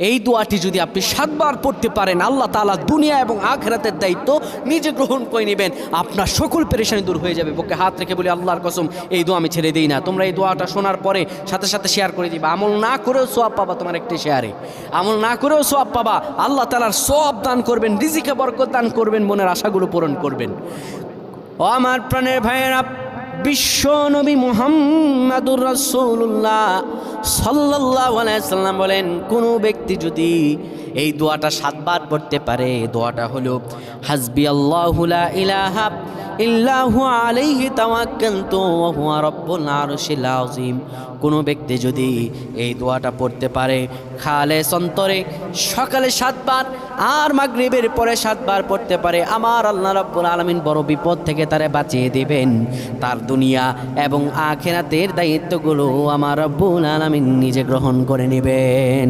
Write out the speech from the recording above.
এই দোয়াটি যদি আপনি 7 বার পড়তে পারেন, আল্লাহ তাআলা দুনিয়া এবং আখিরাতের দায়িত্ব নিজে গ্রহণ করে নেবেন। আপনার সকল পেরেশানি দূর হয়ে যাবে। বুকে হাত রেখে বলি, আল্লাহর কসম এই দোয়া আমি ছেড়ে দিই না। তোমরা এই দোয়াটা শোনার পরে সাথে সাথে শেয়ার করে দিবা। আমল না করেও সওয়াব পাবা, তোমার একটি শেয়ারে আমল না করেও সওয়াব পাবা। আল্লাহ তাআলার সওয়াব দান করবেন, রিজিকে বরকত দান করবেন, মনের আশাগুলো পূরণ করবেন। ও আমার প্রাণের ভাইয়েরা, বিশ্ব নবী মুহাম্মাদুর রাসূলুল্লাহ সাল্লাল্লাহু আলাইহি সাল্লাম বলেন, কোনো ব্যক্তি যদি এই দোয়াটা 7 বার পড়তে পারে, দোয়াটা হলো হাসবি আল্লাহু লা ইলাহা ইল্লাহু আলাইহি তাওয়াক্কালতু ওয়া হুয়া রাব্বুল আরশিল আযীম। কোনো ব্যক্তি যদি এই দোয়াটা পড়তে পারে খালেস অন্তরে সকালে 7 বার আর মাগরিবের পরে 7 বার পড়তে পারে, আমার আল্লাহ রাব্বুল আলামিন বড় বিপদ থেকে তারে বাঁচিয়ে দিবেন। তার দুনিয়া এবং আখিরাতের দায়িত্বগুলো আমার রাব্বুল আলামিন নিজে গ্রহণ করে নেবেন।